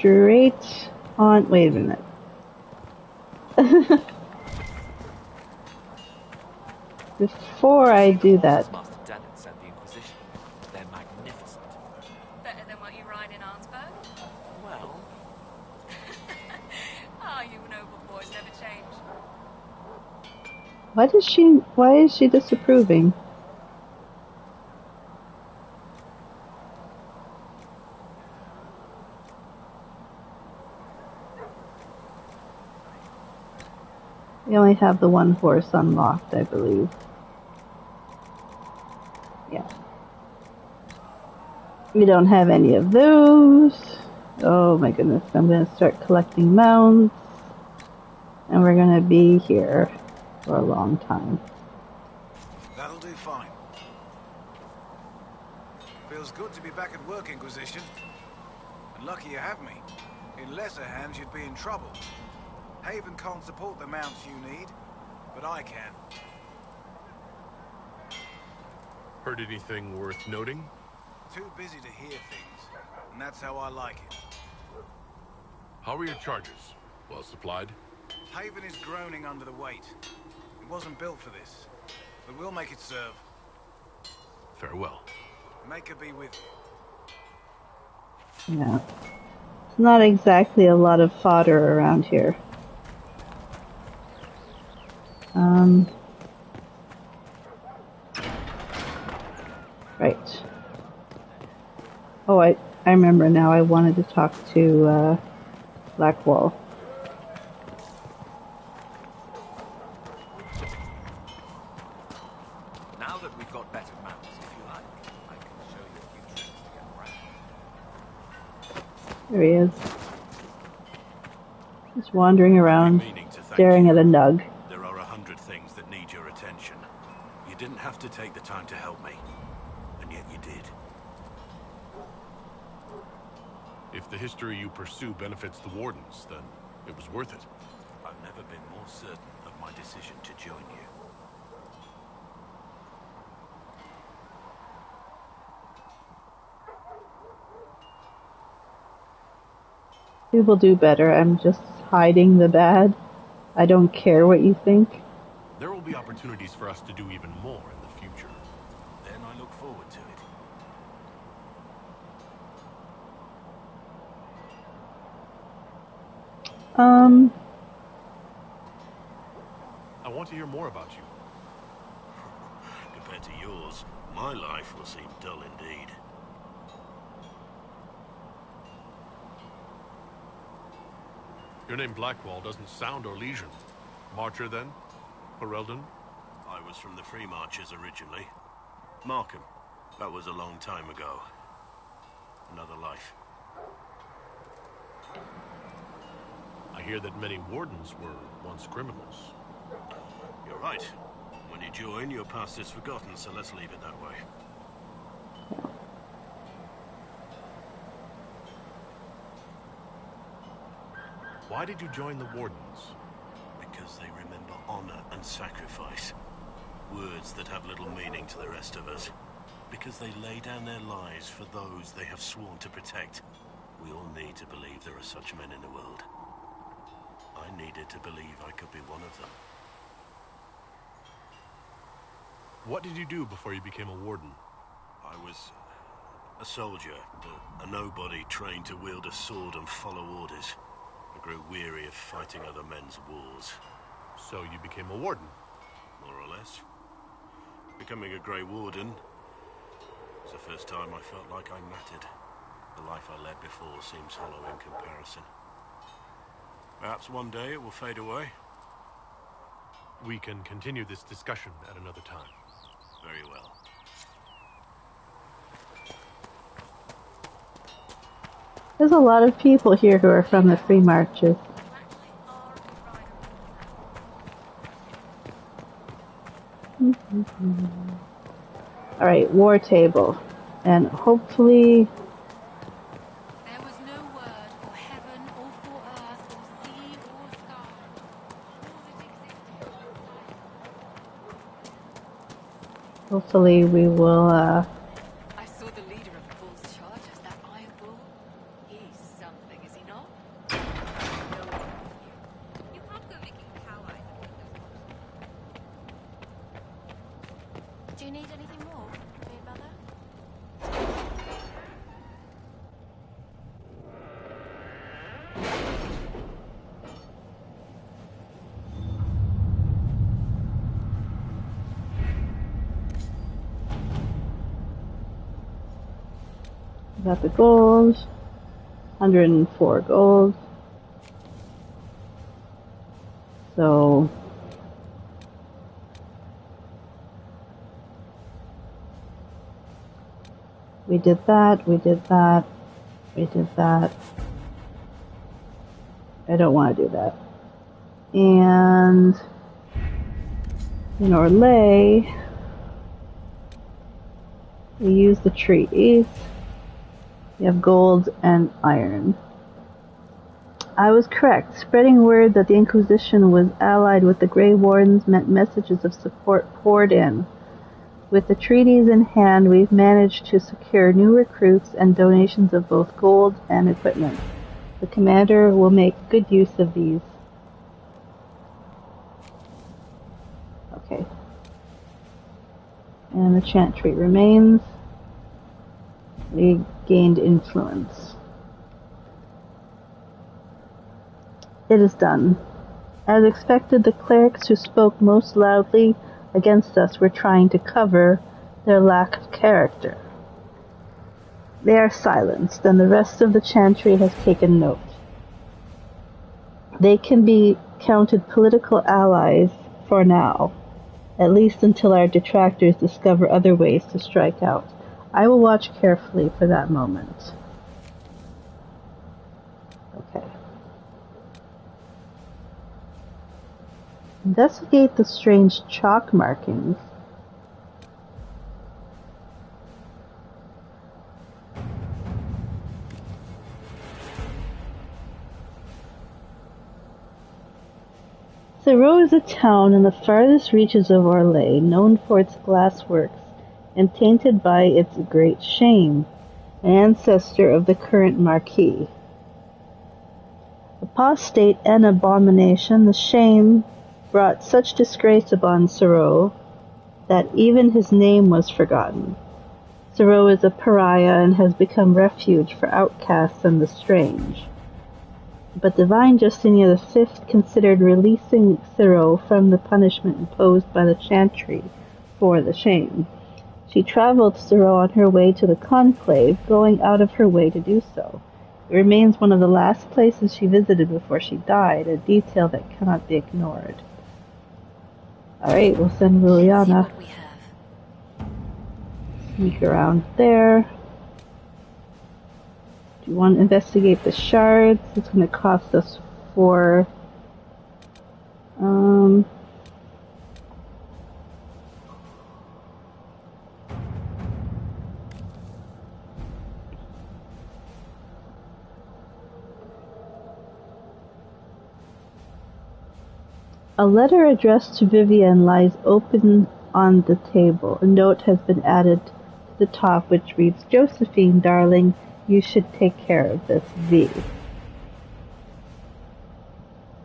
straight on. Wait a minute. Before I do that. Master Dennett's and the Inquisition. They're magnificent. Better than what you ride in Arnsberg? Well... You noble boys never change. Why is she disapproving? We only have the one horse unlocked, I believe. Yeah. We don't have any of those. Oh my goodness, I'm going to start collecting mounts. And we're going to be here for a long time. That'll do fine. Feels good to be back at work, Inquisition. And lucky you have me. In lesser hands, you'd be in trouble. Haven can't support the mounts you need, but I can. Heard anything worth noting? Too busy to hear things, and that's how I like it. How are your charges? Well supplied? Haven is groaning under the weight. It wasn't built for this, but we'll make it serve. Farewell. Maker be with you. Yeah. It's not exactly a lot of fodder around here. Right. Oh, I remember now. I wanted to talk to Blackwall. Now that we've got better maps, if you like, I can show you a few tricks to get around. There he is. Just wandering around, staring at a nug. There are 100 things that need your attention. You didn't have to take the time to help me, and yet you did. If the history you pursue benefits the Wardens, then it was worth it. I've never been more certain of my decision to join you. People do better. I'm just hiding the bad. I don't care what you think. There will be opportunities for us to do even more in the future. Then I look forward to it. I want to hear more about you. Compared to yours, my life will seem dull indeed. Your name Blackwall doesn't sound Orlesian. Marcher, then? Ferelden? I was from the Free Marchers originally. Markham. That was a long time ago. Another life. I hear that many Wardens were once criminals. You're right. When you join, your past is forgotten, so let's leave it that way. Why did you join the Wardens? Because they remember honor and sacrifice. Words that have little meaning to the rest of us. Because they lay down their lives for those they have sworn to protect. We all need to believe there are such men in the world. I needed to believe I could be one of them. What did you do before you became a Warden? I was a soldier, a nobody trained to wield a sword and follow orders. I grew weary of fighting other men's wars. So you became a Warden? More or less. Becoming a Grey Warden was the first time I felt like I mattered. The life I led before seems hollow in comparison. Perhaps one day it will fade away. We can continue this discussion at another time. Very well. There's a lot of people here who are from the Free Marches. Alright, war table. And hopefully... There was no word for heaven or for earth or sea or sky. Hopefully we will, I saw the leader of the Bull's charge as that Iron Bull. He's something, is he not? Got the gold. 104 gold. So we did that, we did that, we did that. I don't want to do that. And in Orlais, we use the trees. We have gold and iron. I was correct. Spreading word that the Inquisition was allied with the Grey Wardens meant messages of support poured in. With the treaties in hand, we've managed to secure new recruits and donations of both gold and equipment. The commander will make good use of these. Okay. And the chantry remains. We gained influence. It is done. As expected, the clerics who spoke most loudly against us were trying to cover their lack of character. They are silenced, and the rest of the chantry has taken note. They can be counted political allies for now, at least until our detractors discover other ways to strike out. I will watch carefully for that moment. Okay. Investigate the strange chalk markings. Thoreau is a town in the farthest reaches of Orlais, known for its glassworks and tainted by its great shame, an ancestor of the current Marquis. Apostate and abomination, the shame brought such disgrace upon Thoreau that even his name was forgotten. Thoreau is a pariah and has become refuge for outcasts and the strange. But divine Justinian V considered releasing Thoreau from the punishment imposed by the chantry for the shame. She traveled Thoreau on her way to the conclave, going out of her way to do so. It remains one of the last places she visited before she died, a detail that cannot be ignored. Alright, we'll send Liliana. Sneak around there. Do you want to investigate the shards? It's going to cost us 4. A letter addressed to Vivienne lies open on the table. A note has been added to the top which reads, "Josephine, darling, you should take care of this. V."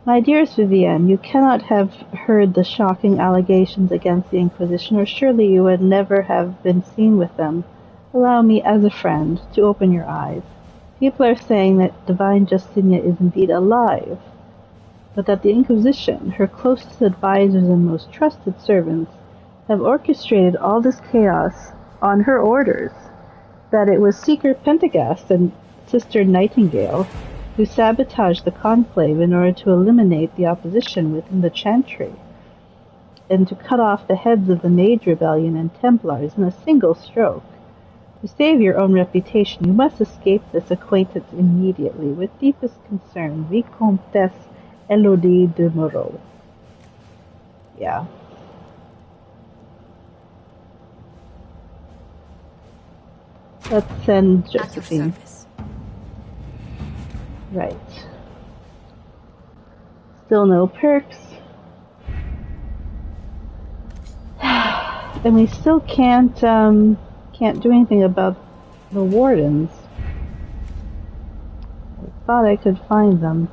My dearest Vivienne, you cannot have heard the shocking allegations against the Inquisition, or surely you would never have been seen with them. Allow me, as a friend, to open your eyes. People are saying that divine Justinia is indeed alive, but that the Inquisition, her closest advisors and most trusted servants, have orchestrated all this chaos on her orders, that it was Seeker Pentagast and Sister Nightingale who sabotaged the conclave in order to eliminate the opposition within the chantry, and to cut off the heads of the Mage Rebellion and Templars in a single stroke. To save your own reputation, you must escape this acquaintance immediately. With deepest concern, Vicomtesse Elodie de Moreau. Yeah. Let's send Josephine. Right. Still no perks. And we still can't do anything about the wardens. I thought I could find them.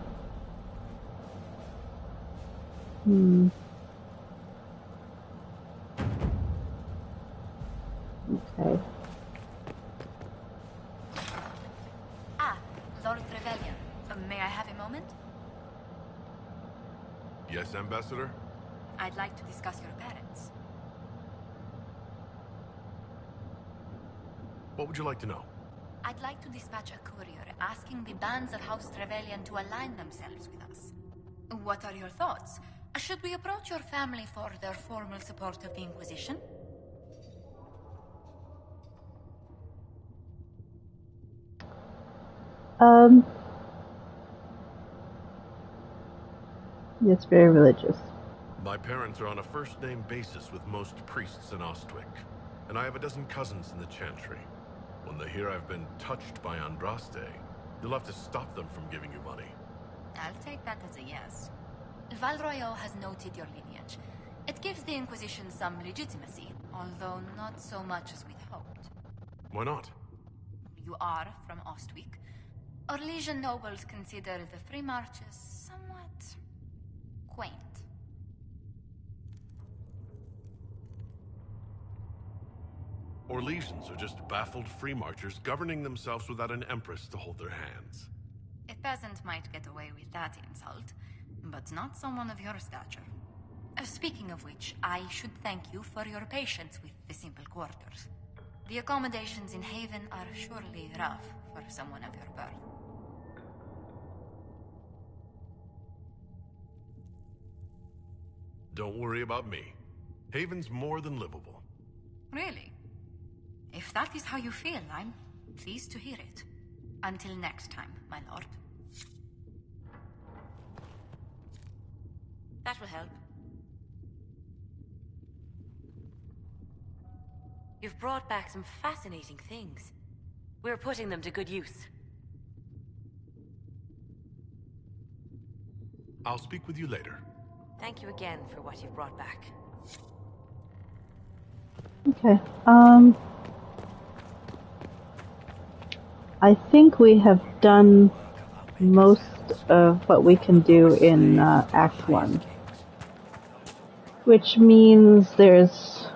Okay. Lord Trevelyan. May I have a moment? Yes, Ambassador? I'd like to discuss your parents. What would you like to know? I'd like to dispatch a courier asking the bands of House Trevelyan to align themselves with us. What are your thoughts? Should we approach your family for their formal support of the Inquisition? It's very religious. My parents are on a first-name basis with most priests in Ostwick, and I have a dozen cousins in the Chantry. When they hear I've been touched by Andraste, you'll have to stop them from giving you money. I'll take that as a yes. Valroyo has noted your lineage. It gives the Inquisition some legitimacy, although not so much as we'd hoped. Why not? You are from Ostwick. Orlesian nobles consider the free marches somewhat quaint. Orlesians are just baffled free marchers governing themselves without an empress to hold their hands. A peasant might get away with that insult, but not someone of your stature. Speaking of which, I should thank you for your patience with the simple quarters. The accommodations in Haven are surely rough for someone of your birth. Don't worry about me. Haven's more than livable. Really? If that is how you feel, I'm pleased to hear it. Until next time, my lord. That will help. You've brought back some fascinating things. We're putting them to good use. I'll speak with you later. Thank you again for what you've brought back. Okay. I think we have done most of what we can do in Act 1. Which means there's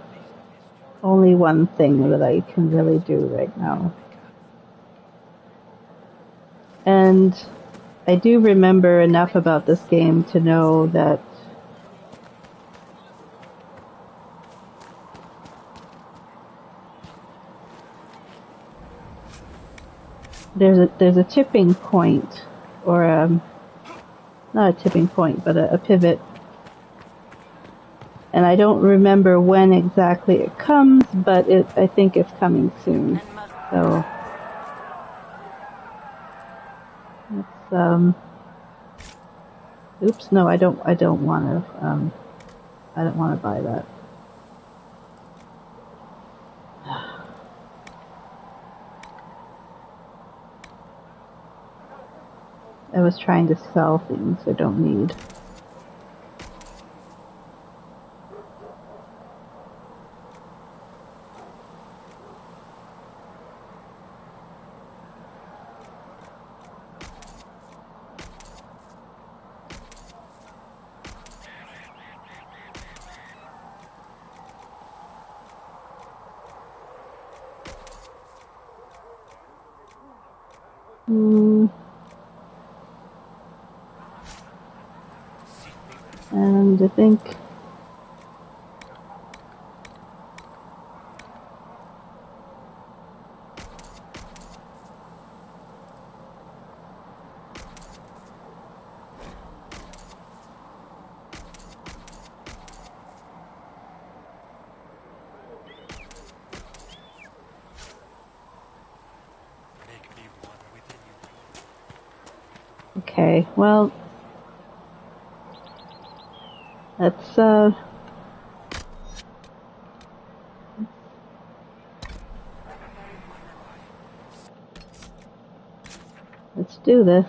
only one thing that I can really do right now. And I do remember enough about this game to know that there's a tipping point, or not a tipping point, but a pivot. And I don't remember when exactly it comes, but I think it's coming soon. So it's oops, no, I don't want to buy that. I was trying to sell things I don't need. And I think okay, well, let's do this.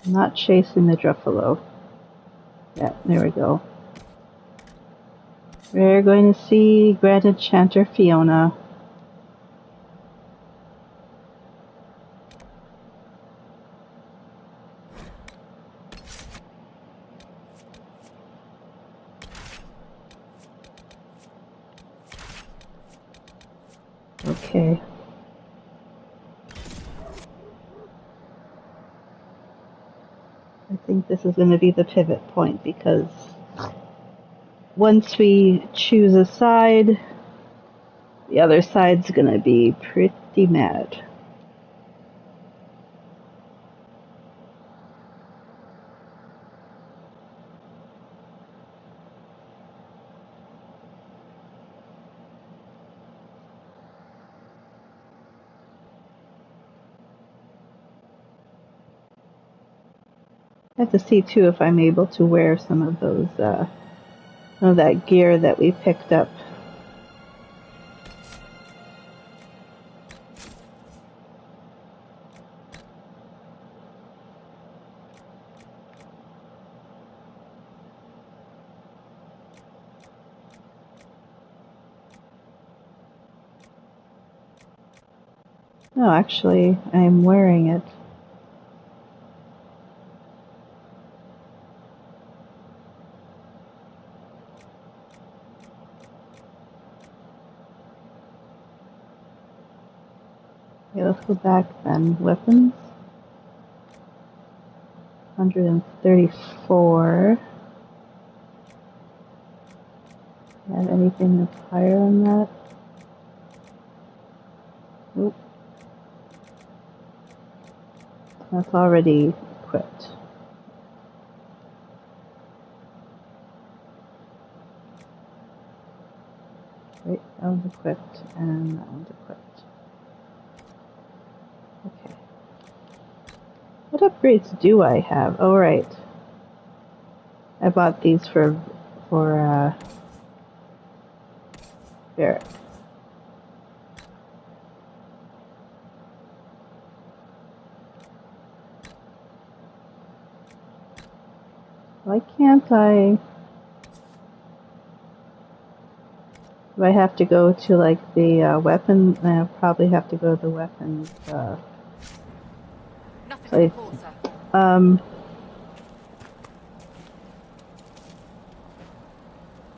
I'm not chasing the Druffalo. Yeah, there we go. We're going to see Grand Enchanter Fiona. Okay. think this is going to be the pivot point, because once we choose a side, the other side's going to be pretty mad. I have to see too if I'm able to wear some of those, some of that gear that we picked up. No, actually, I'm wearing it. Okay, let's go back then. Weapons. 134. Have anything that's higher than that? Nope. That's already equipped. Right, that one's equipped, and that one's equipped. Okay. What upgrades do I have? Oh, right. I bought these for Barrett. Why can't I? Do I have to go to like the weapon? I probably have to go to the weapons place.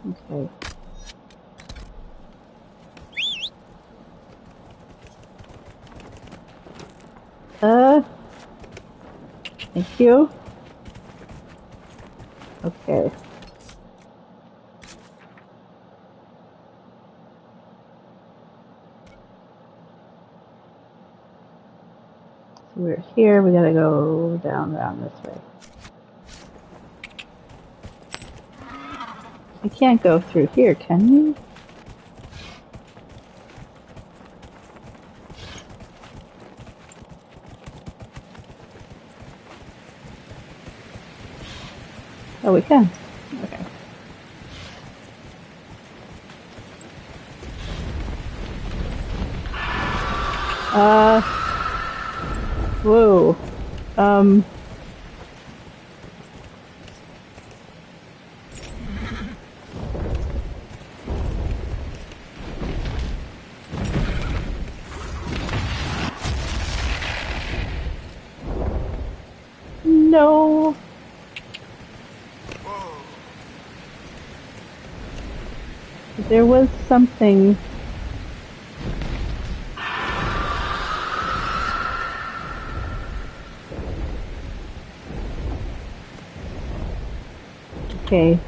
Okay. Thank you. Okay. So we're here, we gotta go down around this way. I can't go through here, can we? Oh, we can. Okay. Whoa. No. There was something. Okay.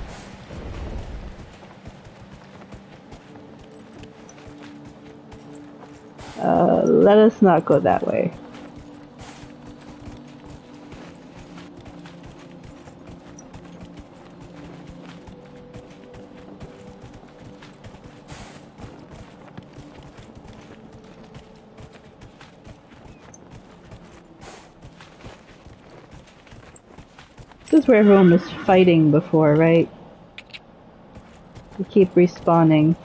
Let us not go that way. This is where everyone was fighting before, right? We keep respawning.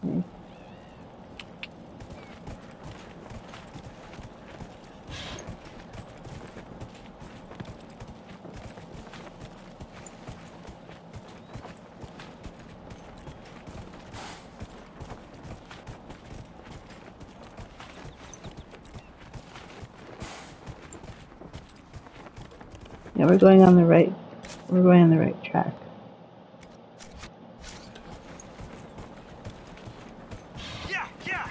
Okay. Yeah, we're going on the right. We're going on the right track. Yeah, yeah.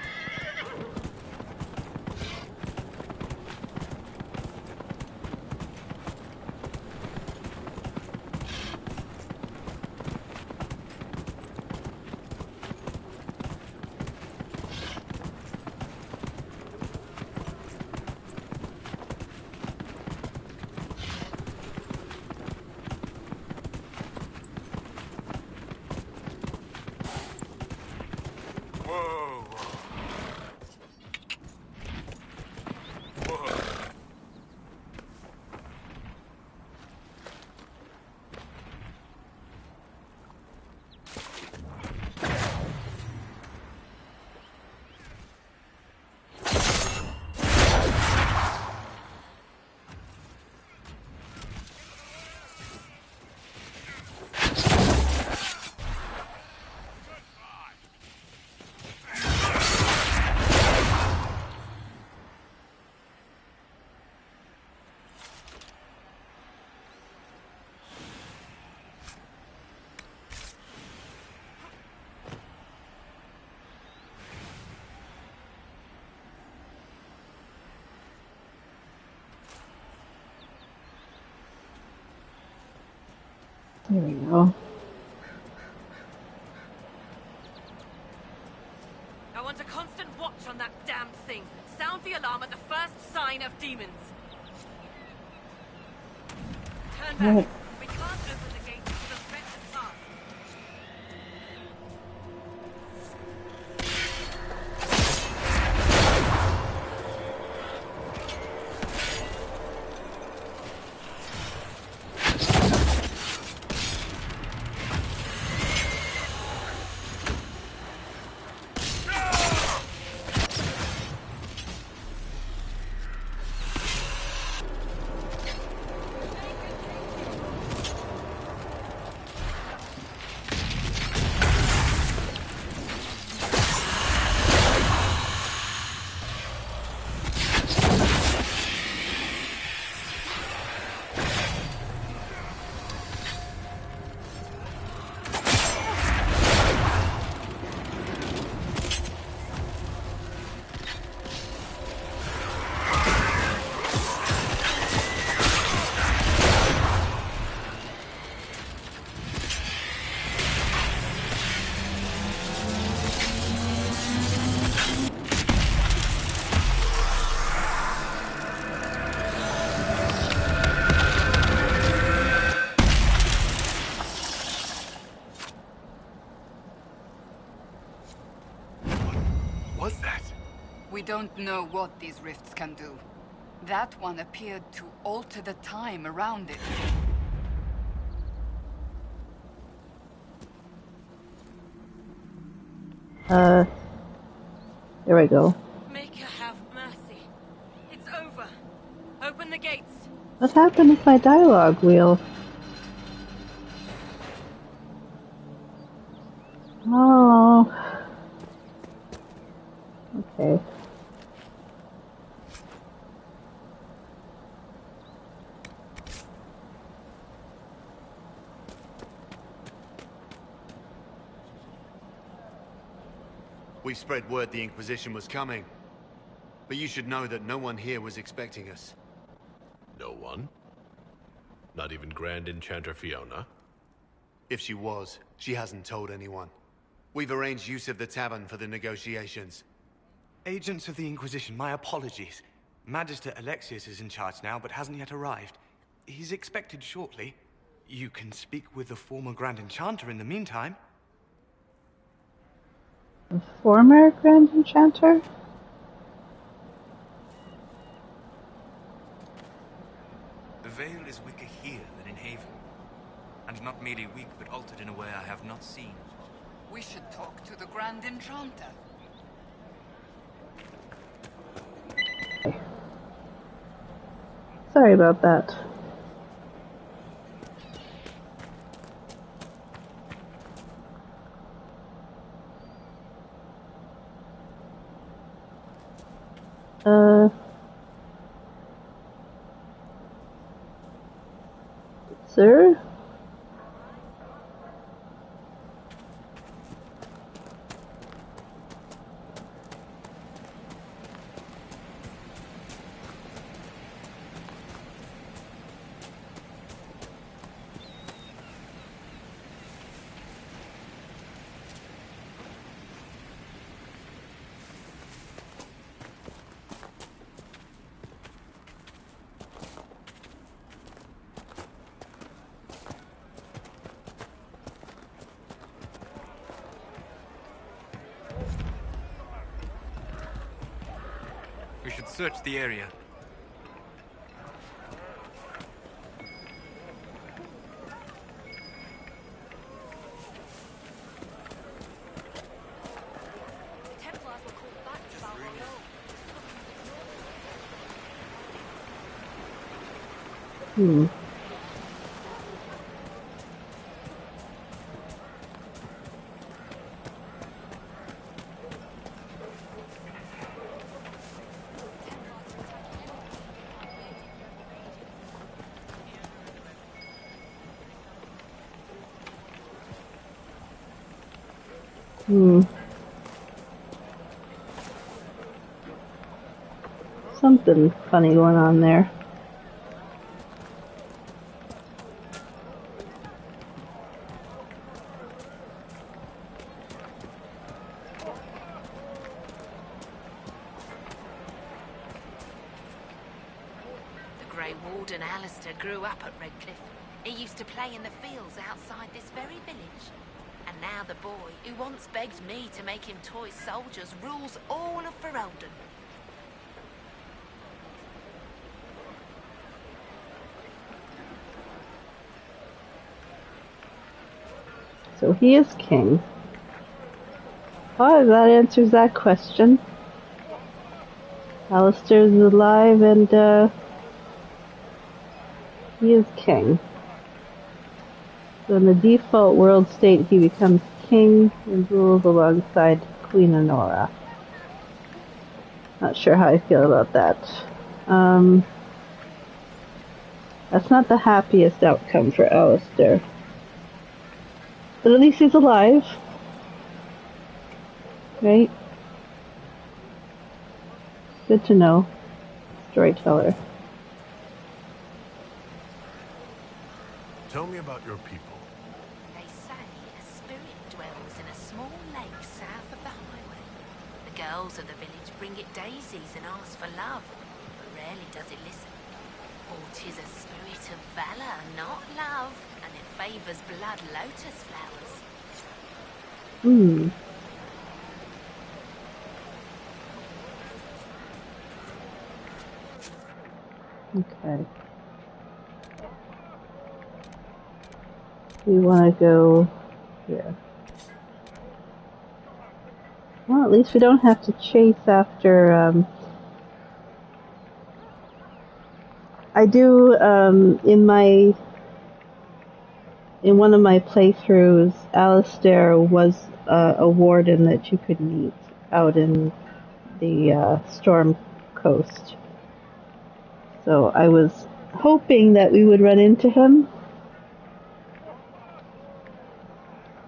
Whoa, whoa, whoa. There we go. I want a constant watch on that damn thing. Sound the alarm at the first sign of demons. Turn back. Right. We can't open the gates until the threat has passed. What's that? We don't know what these rifts can do. That one appeared to alter the time around it. There we go. Make her have mercy. It's over. Open the gates. What happened with my dialogue wheel? Oh. Okay. We spread word the Inquisition was coming. But you should know that no one here was expecting us. No one? Not even Grand Enchanter Fiona? If she was, she hasn't told anyone. We've arranged use of the tavern for the negotiations. Agents of the Inquisition, my apologies. Magister Alexius is in charge now, but hasn't yet arrived. He's expected shortly. You can speak with the former Grand Enchanter in the meantime. The former Grand Enchanter? The veil is weaker here than in Haven. And not merely weak, but altered in a way I have not seen. We should talk to the Grand Enchanter. Sorry about that. Sir? We should search the area. Hmm. Something funny going on there. The Grey Warden Alistair grew up at Redcliffe. He used to play in the fields outside this very village. And now the boy, who once begged me to make him toy soldiers, rules all of Ferelden. So he is king. Oh, that answers that question. Alistair's alive and he is king. So in the default world state he becomes king and rules alongside Queen Honora. Not sure how I feel about that. That's not the happiest outcome for Alistair. But at least he's alive. Right? Good to know. Storyteller. Tell me about your people. They say a spirit dwells in a small lake south of the highway. The girls of the village bring it daisies and ask for love, but rarely does it listen. For 'tis a spirit of valor, not love, and it favours blood lotus flowers. Hmm. Okay. We want to go here. Well, at least we don't have to chase after, I do, in one of my playthroughs, Alistair was a warden that you could meet out in the Storm Coast. So I was hoping that we would run into him,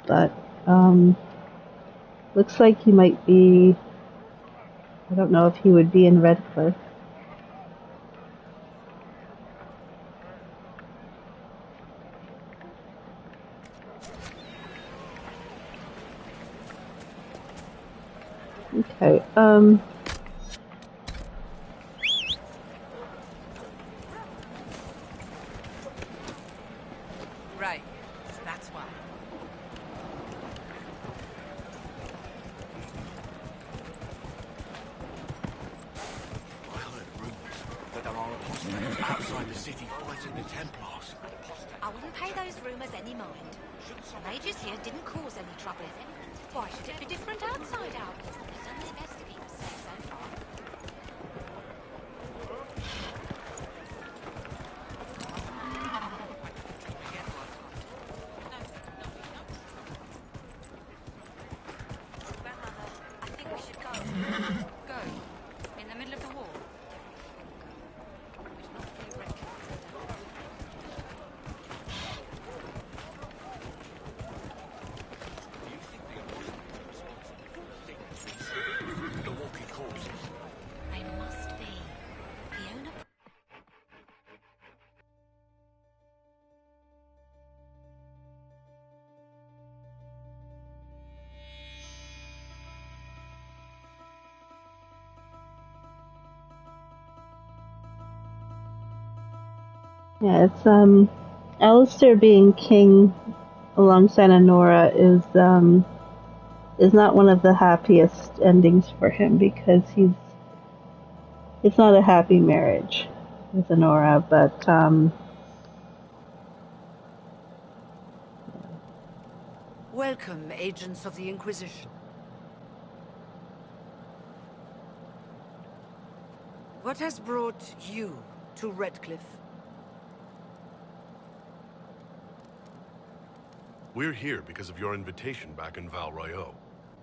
but looks like he might be, I don't know if he would be in Redcliffe. Okay, Right, that's why. I heard rumors that there are apostates outside the city fighting the Templars. I wouldn't pay those rumours any mind. The mages here didn't cause any trouble. Why should it be different outside hours? They've done their best to keep us safe so far. Grandmother, I think we should go. Go. In the middle of the war. We do not flee Redcliffe. Yeah, it's Alistair being king alongside Honora is not one of the happiest endings for him because it's not a happy marriage with Honora, but Welcome, agents of the Inquisition. What has brought you to Redcliffe? We're here because of your invitation back in Val Royeaux.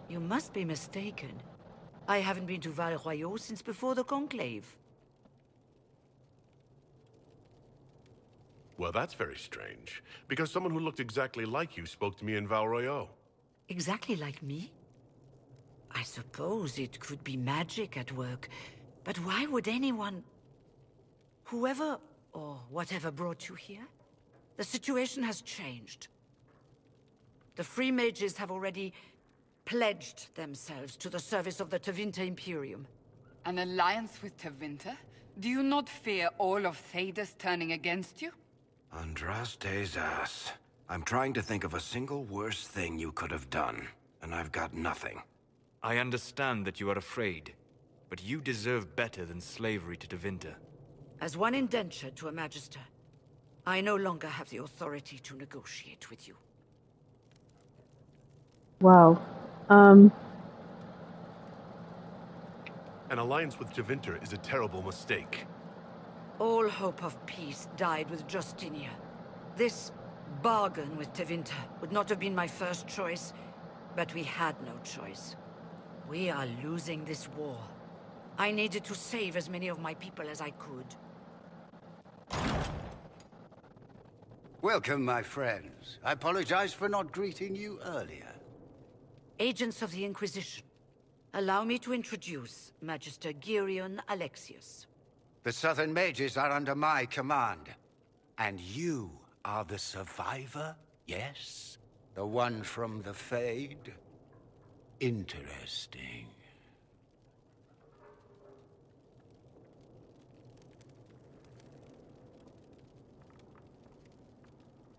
You must be mistaken. I haven't been to Val Royeaux since before the Conclave. Well, that's very strange, because someone who looked exactly like you spoke to me in Val Royeaux. Exactly like me? I suppose it could be magic at work, but why would anyone... Whoever or whatever brought you here? The situation has changed. The Free Mages have already pledged themselves to the service of the Tevinter Imperium. An alliance with Tevinter? Do you not fear all of Thedas turning against you? Andraste's ass. I'm trying to think of a single worse thing you could have done, and I've got nothing. I understand that you are afraid, but you deserve better than slavery to Tevinter. As one indentured to a Magister, I no longer have the authority to negotiate with you. wow. An alliance with Tevinter is a terrible mistake. All hope of peace died with Justinia. This bargain with Tevinter would not have been my first choice, but we had no choice. We are losing this war. I needed to save as many of my people as I could. Welcome, my friends. I apologize for not greeting you earlier. Agents of the Inquisition, allow me to introduce Magister Girion Alexius. The Southern Mages are under my command. And you are the survivor, yes? The one from the Fade? Interesting.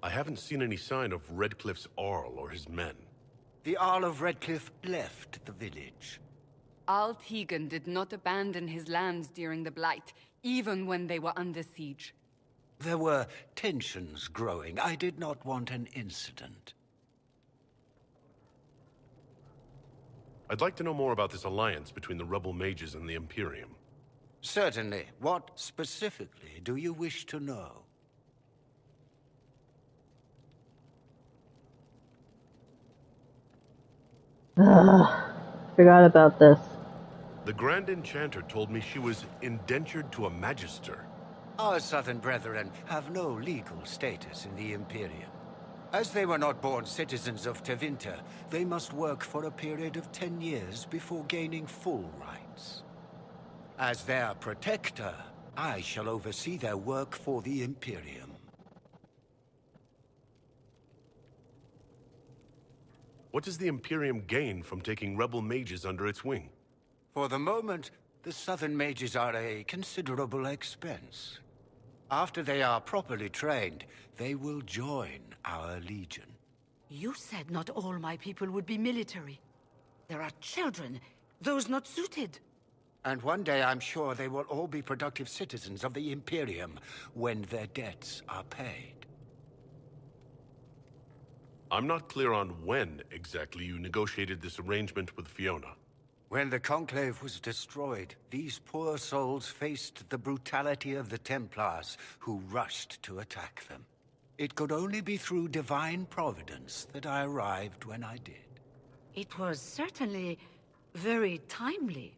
I haven't seen any sign of Redcliffe's Arl or his men. The Arl of Redcliffe left the village. Al Tegan did not abandon his lands during the Blight, even when they were under siege. There were tensions growing. I did not want an incident. I'd like to know more about this alliance between the rebel mages and the Imperium. Certainly. What specifically do you wish to know? Forgot about this. The Grand Enchanter told me she was indentured to a Magister. Our Southern brethren have no legal status in the Imperium. As they were not born citizens of Tevinter, they must work for a period of 10 years before gaining full rights. As their protector, I shall oversee their work for the Imperium. What does the Imperium gain from taking rebel mages under its wing? For the moment, the Southern Mages are a considerable expense. After they are properly trained, they will join our legion. You said not all my people would be military. There are children, those not suited. And one day I'm sure they will all be productive citizens of the Imperium when their debts are paid. I'm not clear on when exactly you negotiated this arrangement with Fiona. When the Conclave was destroyed, these poor souls faced the brutality of the Templars, who rushed to attack them. It could only be through divine providence that I arrived when I did. It was certainly very timely.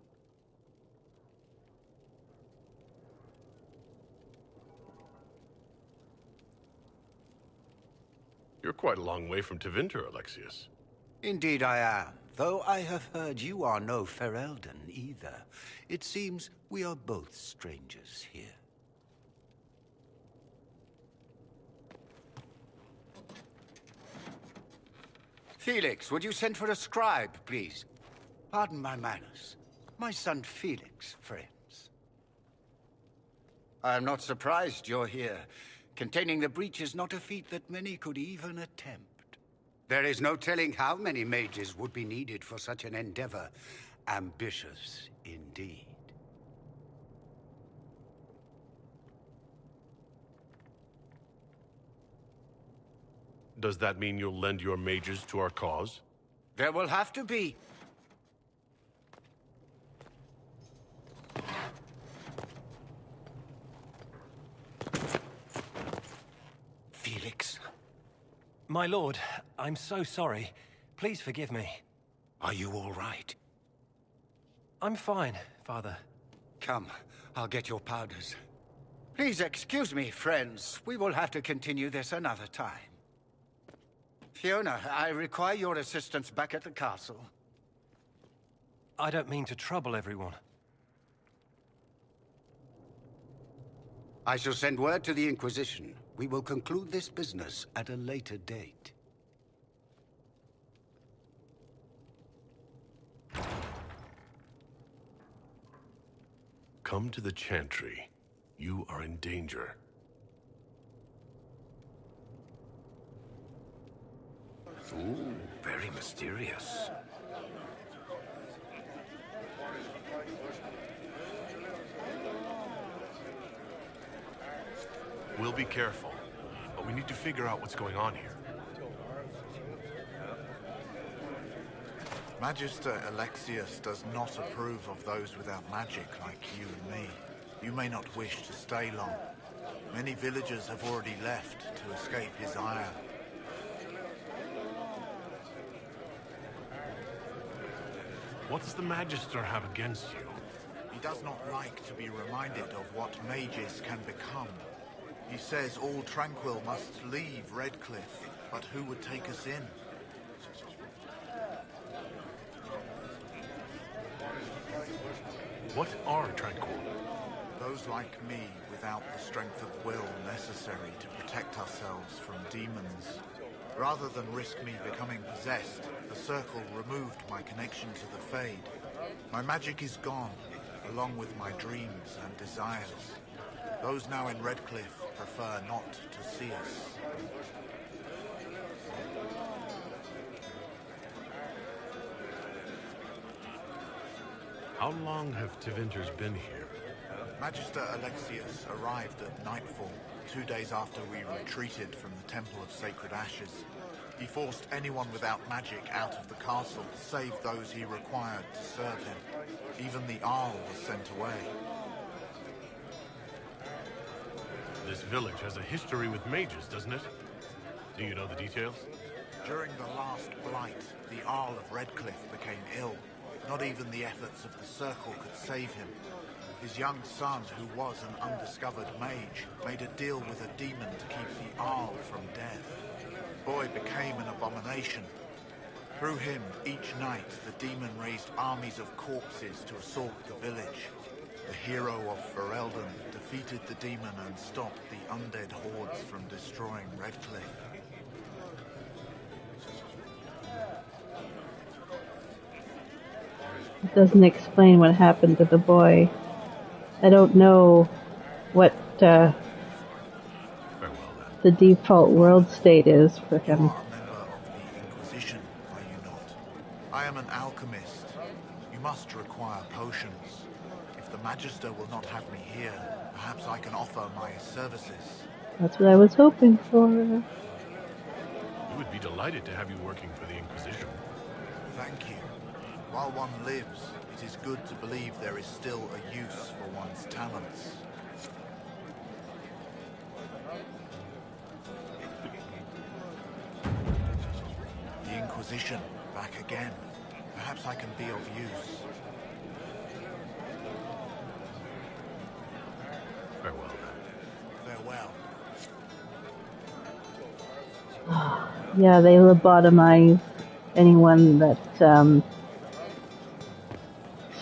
You're quite a long way from Tevinter, Alexius. Indeed I am, though I have heard you are no Ferelden either. It seems we are both strangers here. Felix, would you send for a scribe, please? Pardon my manners. My son Felix, friends. I am not surprised you're here. Containing the breach is not a feat that many could even attempt. There is no telling how many mages would be needed for such an endeavor. Ambitious indeed. Does that mean you'll lend your mages to our cause? There will have to be. Felix. My lord, I'm so sorry. Please forgive me. Are you all right? I'm fine, Father. Come, I'll get your powders. Please excuse me, friends. We will have to continue this another time. Fiona, I require your assistance back at the castle. I don't mean to trouble everyone. I shall send word to the Inquisition. We will conclude this business at a later date. Come to the Chantry. You are in danger. Ooh, very mysterious. We'll be careful, but we need to figure out what's going on here. Magister Alexius does not approve of those without magic like you and me. You may not wish to stay long. Many villagers have already left to escape his ire. What does the Magister have against you? He does not like to be reminded of what mages can become. He says all Tranquil must leave Redcliffe, but who would take us in? What are Tranquil? Those like me without the strength of will necessary to protect ourselves from demons. Rather than risk me becoming possessed, the Circle removed my connection to the Fade. My magic is gone, along with my dreams and desires. Those now in Redcliffe prefer not to see us. How long have Tevinters been here? Magister Alexius arrived at nightfall, 2 days after we retreated from the Temple of Sacred Ashes. He forced anyone without magic out of the castle, save those he required to serve him. Even the Arl was sent away. This village has a history with mages, doesn't it? Do you know the details? During the last blight, the Arl of Redcliffe became ill. Not even the efforts of the Circle could save him. His young son, who was an undiscovered mage, made a deal with a demon to keep the Arl from death. The boy became an abomination. Through him, each night, the demon raised armies of corpses to assault the village. The hero of Ferelden defeated the demon and stopped the undead hordes from destroying Redcliffe. It doesn't explain what happened to the boy. I don't know what the default world state is for him. You are a member of the Inquisition, are you not? I am an alchemist. You must require potions. If the Magister will not have me here, perhaps I can offer my services. That's what I was hoping for. We would be delighted to have you working for the Inquisition. Thank you. While one lives, it is good to believe there is still a use for one's talents. The Inquisition, back again. Perhaps I can be of use. Farewell, then. Farewell. Yeah, they lobotomize anyone that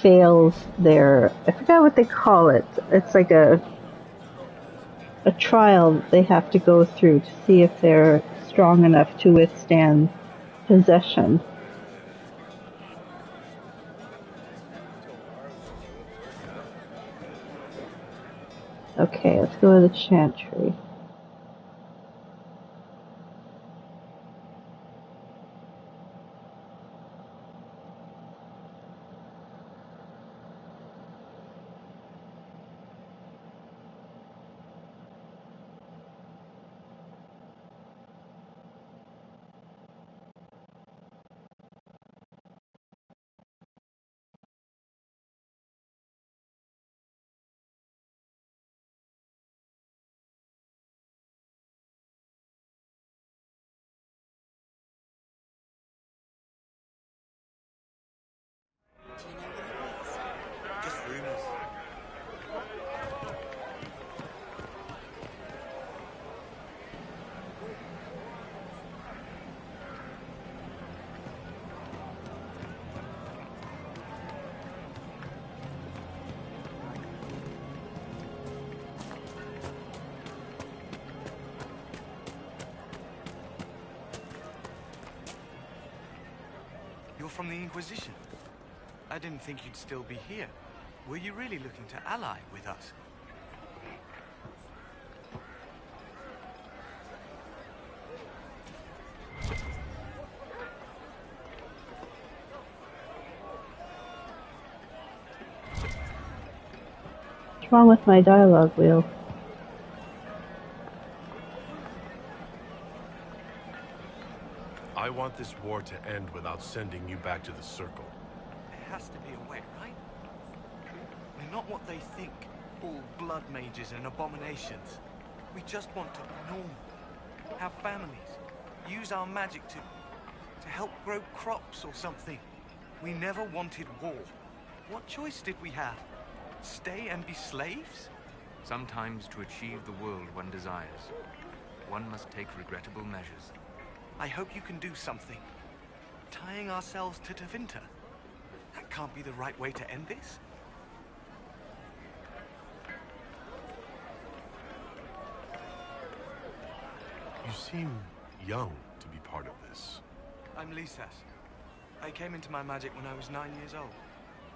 fails their, I forgot what they call it. It's like a trial they have to go through to see if they're strong enough to withstand possession. Okay, let's go to the Chantry. from the Inquisition. I didn't think you'd still be here. Were you really looking to ally with us? What's wrong with my dialogue wheel? I want this war to end without sending you back to the Circle. There has to be a way, right? We're not what they think, all blood mages and abominations. We just want to be normal, have families, use our magic to help grow crops or something. We never wanted war. What choice did we have? Stay and be slaves? Sometimes to achieve the world one desires, one must take regrettable measures. I hope you can do something. Tying ourselves to Tevinter. That can't be the right way to end this. You seem young to be part of this. I'm Lisas. I came into my magic when I was 9 years old.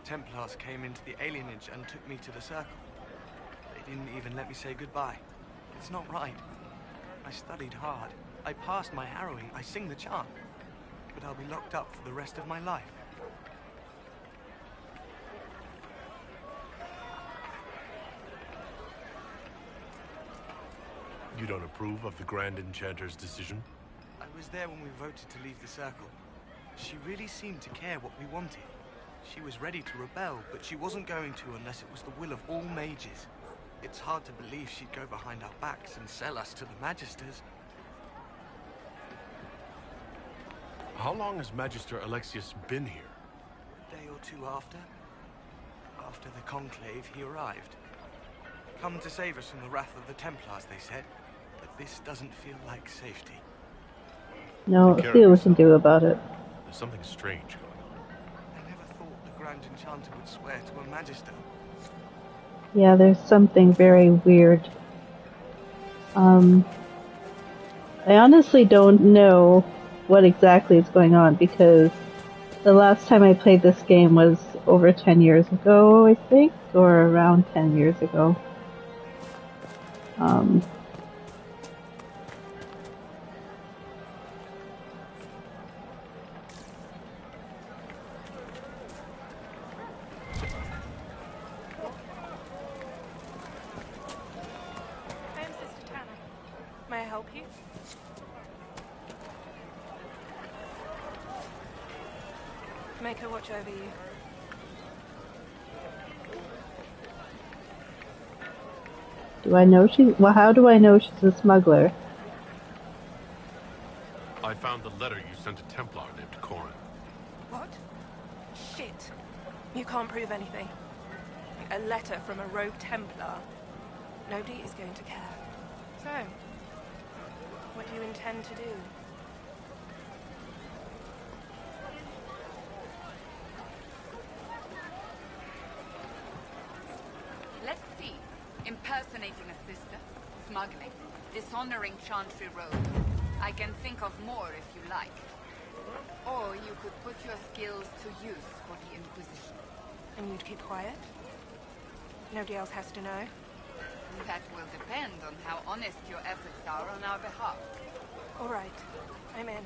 Templars came into the alienage and took me to the Circle. They didn't even let me say goodbye. It's not right. I studied hard. I passed my harrowing. I sing the chant. But I'll be locked up for the rest of my life. You don't approve of the Grand Enchanter's decision? I was there when we voted to leave the Circle. She really seemed to care what we wanted. She was ready to rebel, but she wasn't going to unless it was the will of all mages. It's hard to believe she'd go behind our backs and sell us to the Magisters. How long has Magister Alexius been here? A day or two after. After the Conclave, he arrived. Come to save us from the wrath of the Templars, they said. But this doesn't feel like safety. No, see what we can do about it. There's something strange going on. I never thought the Grand Enchanter would swear to a Magister. Yeah, there's something very weird. I honestly don't know what exactly is going on because the last time I played this game was over 10 years ago, I think, or around 10 years ago. May I help you? Make her watch over you. Do I know well, how do I know she's a smuggler? I found the letter you sent to Templar named Corin. What? Shit. You can't prove anything. A letter from a rogue Templar. Nobody is going to care. So, what do you intend to do? Let's see. Impersonating a sister, smuggling, dishonoring Chantry robes. I can think of more if you like. Or you could put your skills to use for the Inquisition. And you'd keep quiet? Nobody else has to know? That will depend on how honest your efforts are on our behalf. All right. I'm in.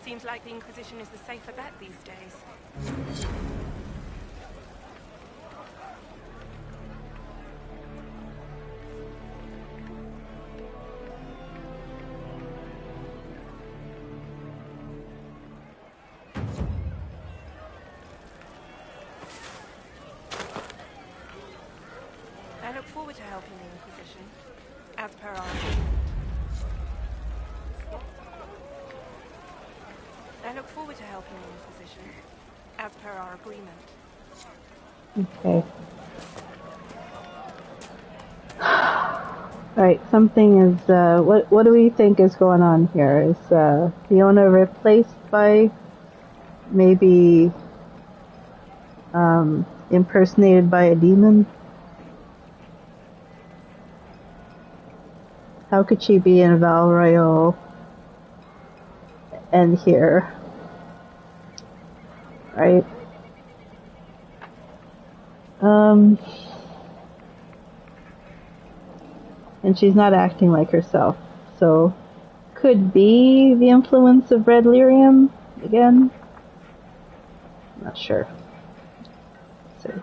Seems like the Inquisition is the safer bet these days. I look forward to helping the Inquisition, as per our agreement. I look forward to helping the Inquisition, as per our agreement. Okay. Alright, something is, what do we think is going on here? Is, Fiona replaced by, maybe, impersonated by a demon? How could she be in Val Royale and here? right? And she's not acting like herself, so could be the influence of red lyrium again. Not sure. Let's see.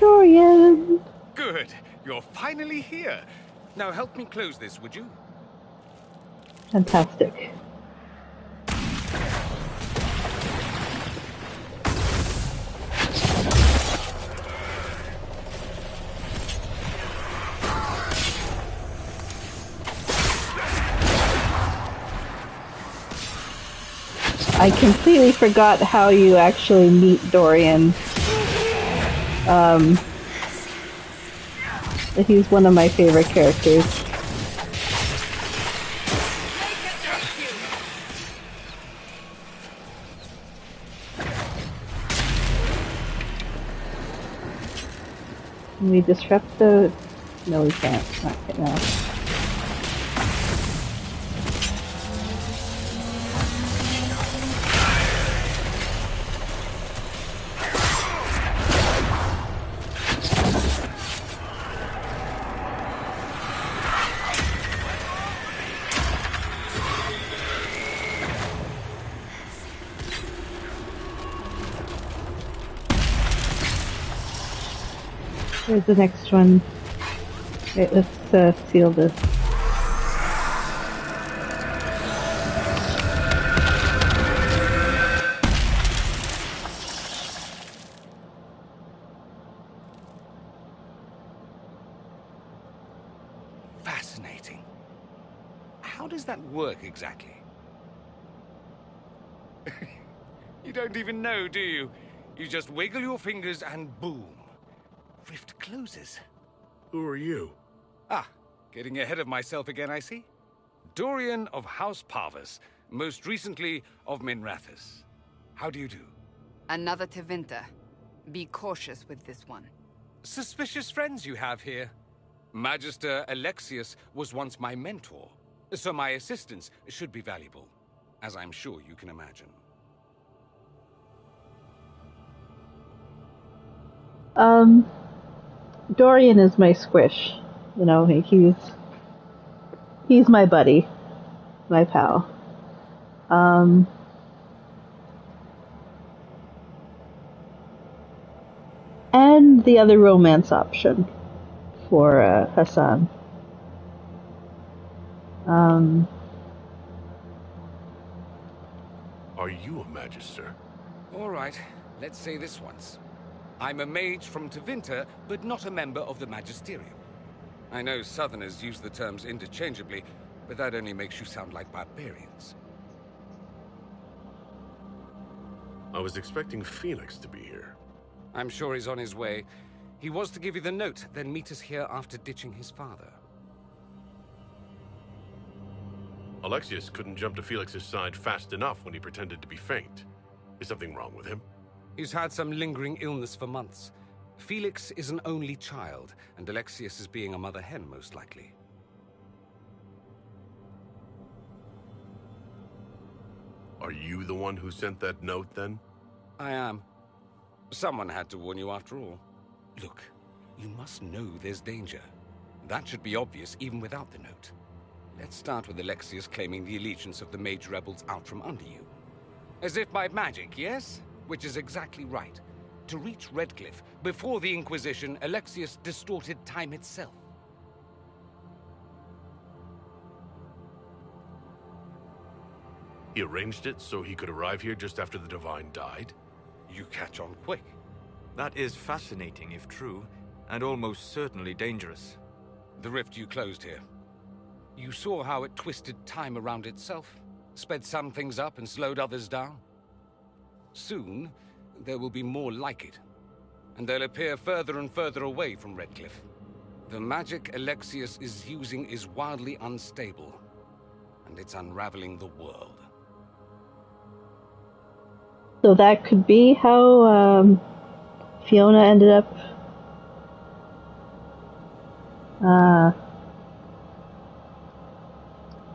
Dorian! Good. You're finally here. Now help me close this, would you? Fantastic. I completely forgot how you actually meet Dorian. He's one of my favorite characters. Can we disrupt the... No, we can't. Not right now. Here's the next one. Wait, let's seal this. Fascinating. How does that work exactly? You don't even know, do you? You just wiggle your fingers and boom. Rift closes. Who are you? Ah, getting ahead of myself again, I see. Dorian of House Parvus, most recently of Minrathous. How do you do? Another Tevinter. Be cautious with this one. Suspicious friends you have here. Magister Alexius was once my mentor, so my assistance should be valuable, as I'm sure you can imagine. Dorian is my squish. You know, he's my buddy, my pal. And the other romance option for Hasan. Are you a magister? All right, let's say this once. I'm a mage from Tevinter, but not a member of the Magisterium. I know Southerners use the terms interchangeably, but that only makes you sound like barbarians. I was expecting Felix to be here. I'm sure he's on his way. He was to give you the note, then meet us here after ditching his father. Alexius couldn't jump to Felix's side fast enough when he pretended to be faint. Is something wrong with him? He's had some lingering illness for months. Felix is an only child, and Alexius is being a mother hen, most likely. Are you the one who sent that note, then? I am. Someone had to warn you after all. Look, you must know there's danger. That should be obvious even without the note. Let's start with Alexius claiming the allegiance of the mage rebels out from under you. As if by magic, yes? Which is exactly right. To reach Redcliffe, before the Inquisition, Alexius distorted time itself. He arranged it so he could arrive here just after the Divine died? You catch on quick. That is fascinating if true, and almost certainly dangerous. The rift you closed here. You saw how it twisted time around itself, sped some things up and slowed others down. Soon, there will be more like it, and they'll appear further and further away from Redcliffe. The magic Alexius is using is wildly unstable, and it's unraveling the world. So that could be how Fiona ended up.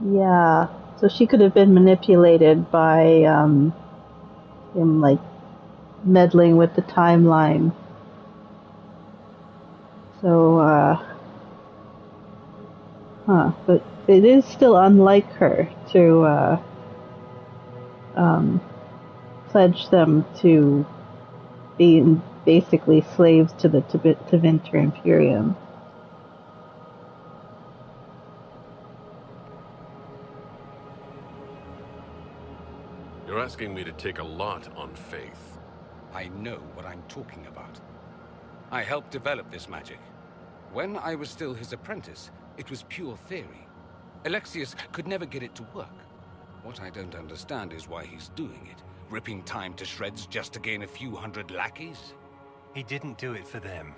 Yeah. So she could have been manipulated by him, like, meddling with the timeline. So, but it is still unlike her to pledge them to being basically slaves to the Tevinter Imperium. You're asking me to take a lot on faith. I know what I'm talking about. I helped develop this magic. When I was still his apprentice, it was pure theory. Alexius could never get it to work. What I don't understand is why he's doing it, ripping time to shreds just to gain a few hundred lackeys. He didn't do it for them.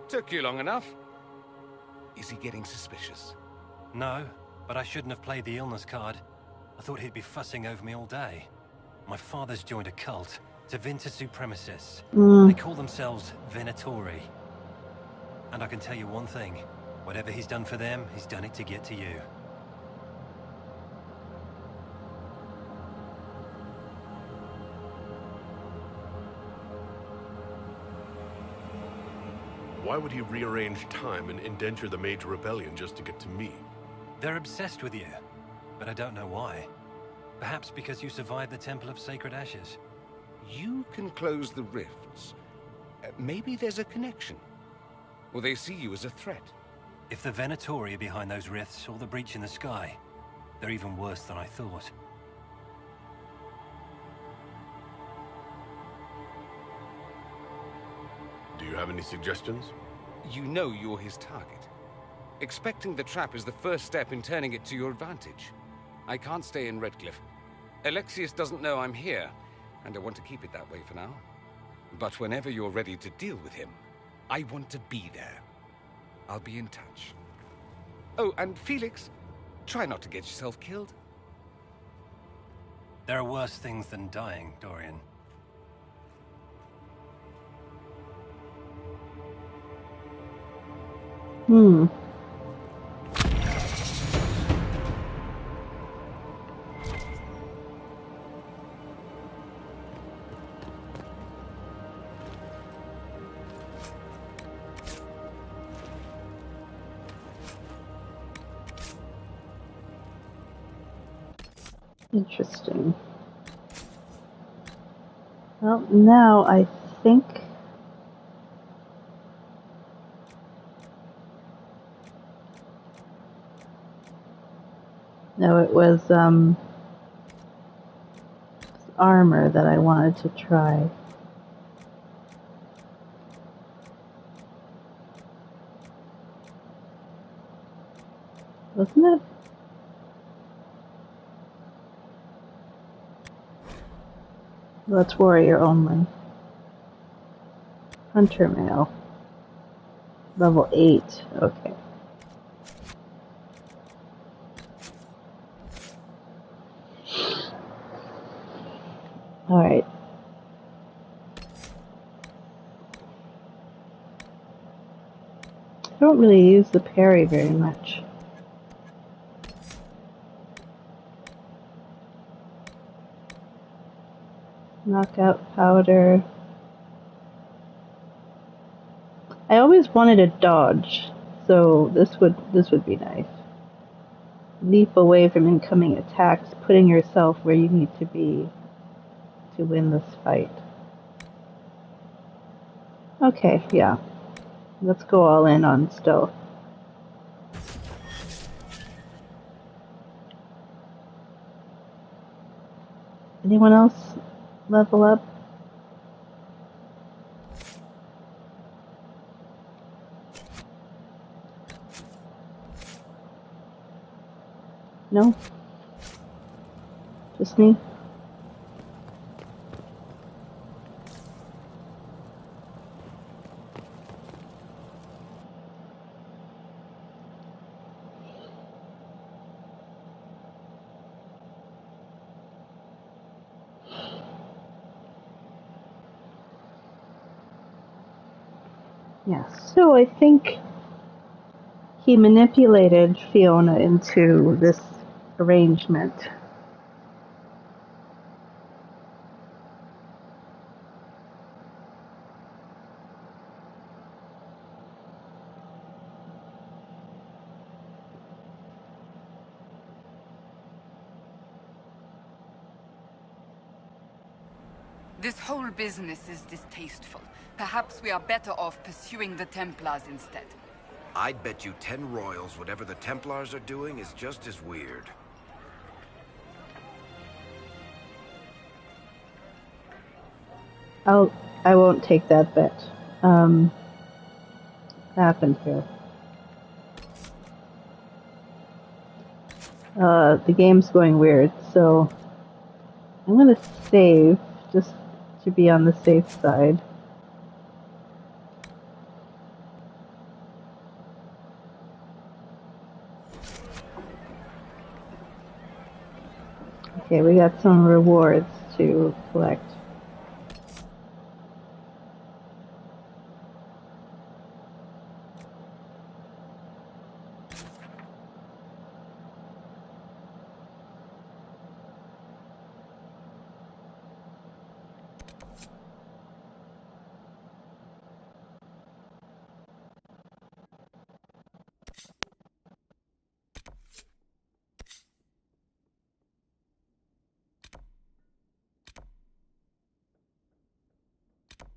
Took you long enough. Is he getting suspicious? No, but I shouldn't have played the illness card. I thought he'd be fussing over me all day. My father's joined a cult, Tevinter supremacists. They call themselves Venatori. And I can tell you one thing. Whatever he's done for them, he's done it to get to you. Why would he rearrange time and indenture the Major Rebellion just to get to me? They're obsessed with you, but I don't know why. Perhaps because you survived the Temple of Sacred Ashes. You can close the rifts. Maybe there's a connection. Or they see you as a threat. If the Venatori are behind those rifts or the breach in the sky, they're even worse than I thought. Do you have any suggestions? You know you're his target. Expecting the trap is the first step in turning it to your advantage. I can't stay in Redcliffe. Alexius doesn't know I'm here, and I want to keep it that way for now. But whenever you're ready to deal with him, I want to be there. I'll be in touch. Oh, and Felix, try not to get yourself killed. There are worse things than dying, Dorian. Interesting. Well, now I think no, it was armor that I wanted to try. Wasn't it? That's warrior only. Hunter mail. Level 8. Okay. Alright. I don't really use the parry very much. Knockout powder. I always wanted a dodge, so this would be nice. Leap away from incoming attacks, putting yourself where you need to be to win this fight. Okay, yeah. Let's go all in on stealth. Anyone else level up? No? Just me? Yes. So I think he manipulated Fiona into this arrangement. This whole business is distasteful. Perhaps we are better off pursuing the Templars instead. I'd bet you 10 royals whatever the Templars are doing is just as weird. I won't take that bet. What happened here? The game's going weird, so I'm gonna save just to be on the safe side. Okay, we got some rewards to collect.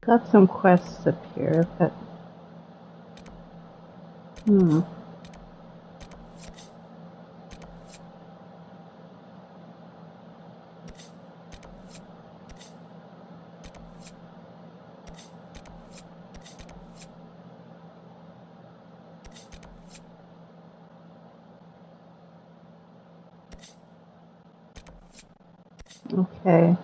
Got some quests up here, but okay.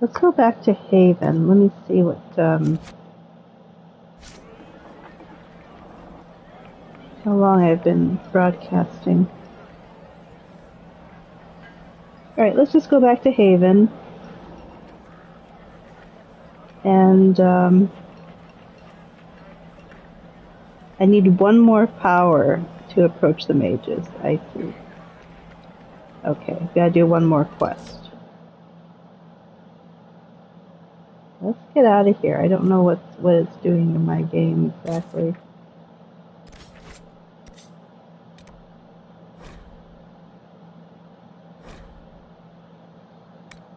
Let's go back to Haven. Let me see what, how long I've been broadcasting. Alright, let's just go back to Haven. And, I need one more power to approach the mages. I see. Okay, gotta do one more quest. Let's get out of here. I don't know what it's doing in my game exactly.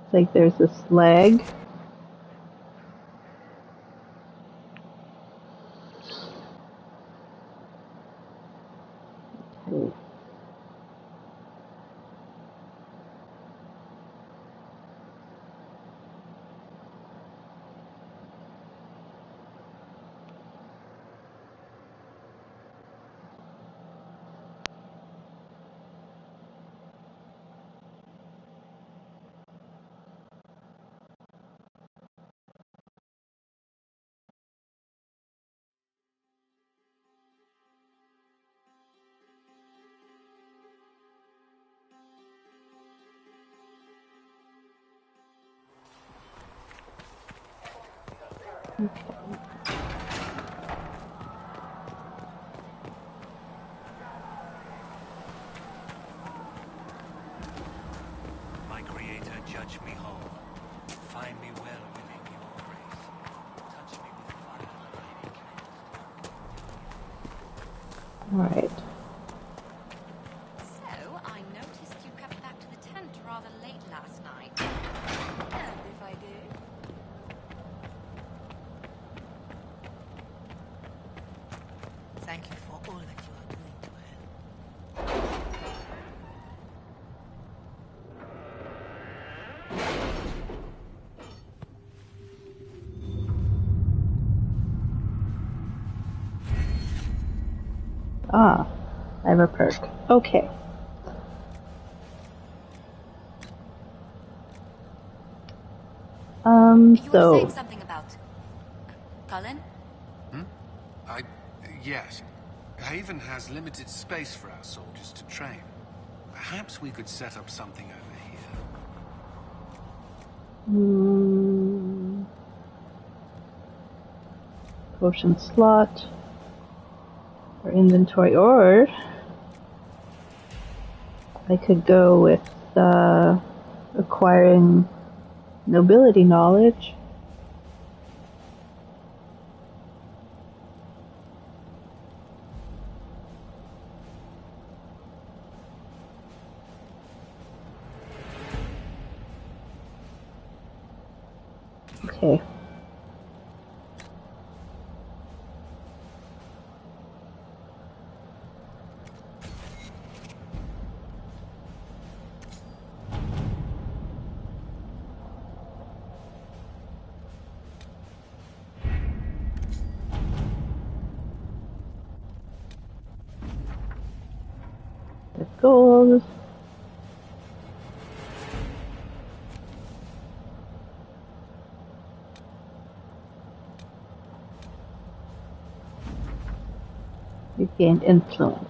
It's like there's this lag. Okay. My Creator, judge me whole. Find me well within your grace. Touch me with fire that I may Alright. So, I noticed you crept back to the tent rather late last night. And if I do? Thank you for all that you are doing to help. Ah, I have a perk. Okay. You were So... saying something about... Cullen? Yes. Haven has limited space for our soldiers to train. Perhaps we could set up something over here. Potion slot. Or inventory. Or... I could go with, acquiring nobility knowledge. Okay. The gold. You gained influence.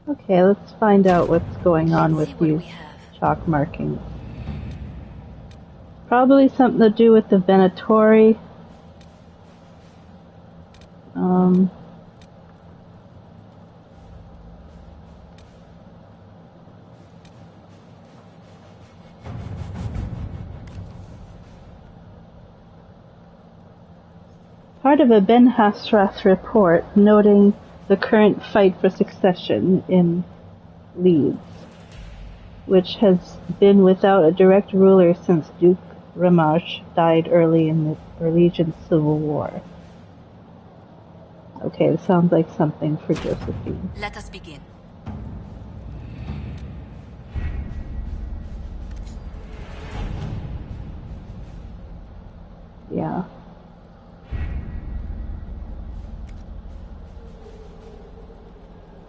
Okay, let's find out what's going on with these chalk markings. Probably something to do with the Venatori. Part of a Ben Hasrath report noting the current fight for succession in Leeds, which has been without a direct ruler since Duke Ramash died early in the Orleans Civil War. Okay, it sounds like something for Josephine. Let us begin. Yeah.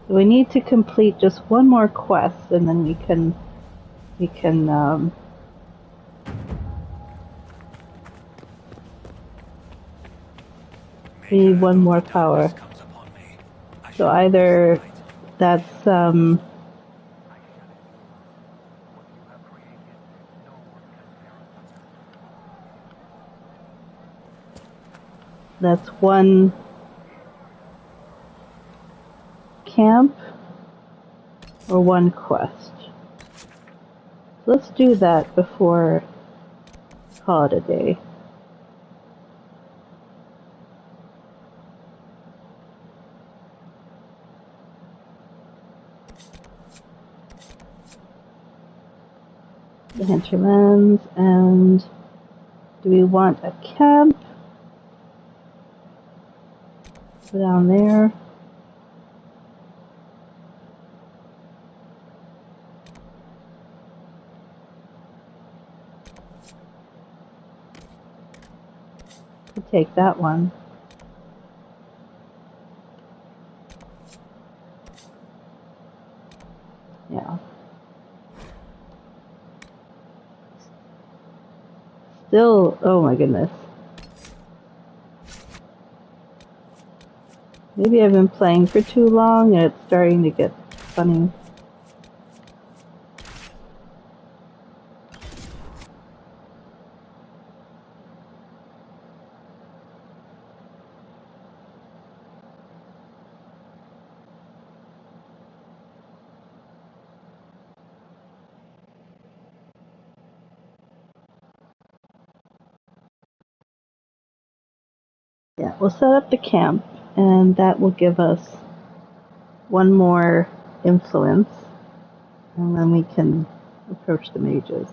We need to complete just one more quest, and then we can we need one more power. So either that's that's one camp or one quest. So let's do that before call it a day. The hinterlands, and do we want a camp? Go down there. We'll take that one. Yeah. Still, oh my goodness. Maybe I've been playing for too long and it's starting to get funny. Yeah, we'll set up the camp, and that will give us one more influence, and then we can approach the mages.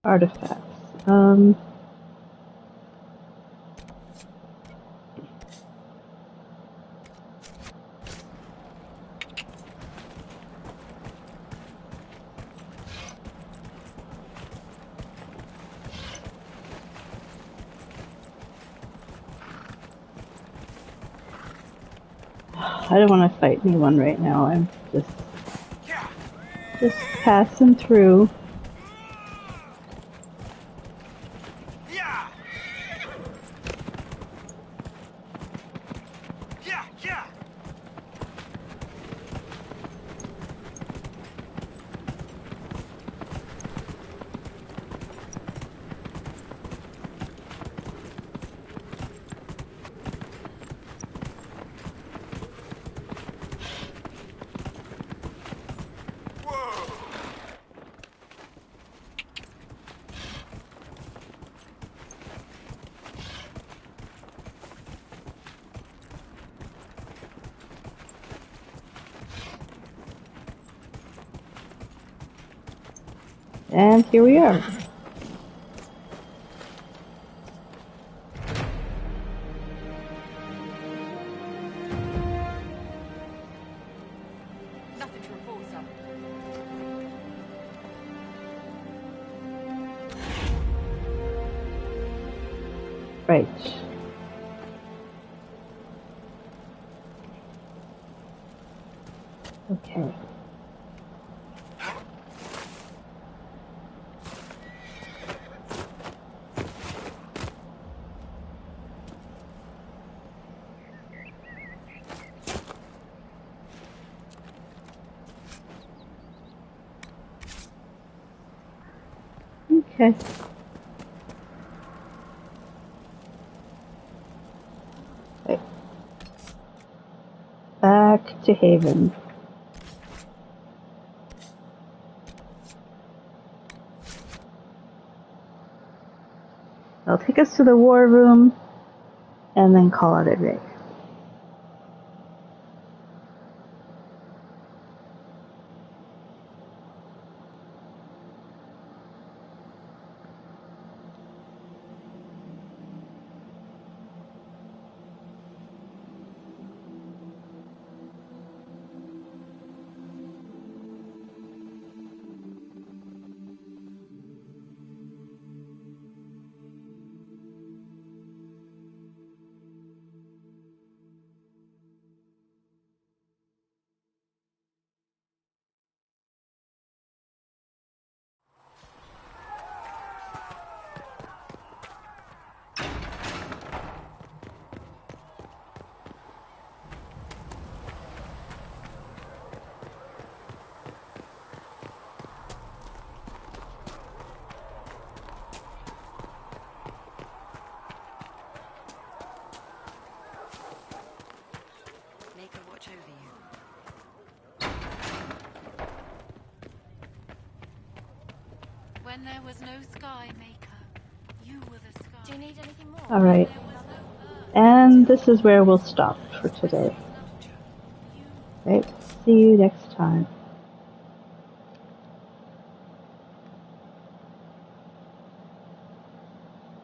Artifacts. I don't want to fight anyone right now. I'm just passing through. And here we are. Nothing to report, sir. Right. Okay. Okay. Right. Back to Haven. They'll take us to the war room and then call it a day. When there was no sky maker, you were the sky. Do you need anything more? All right. And this is where we'll stop for today. Right. See you next time.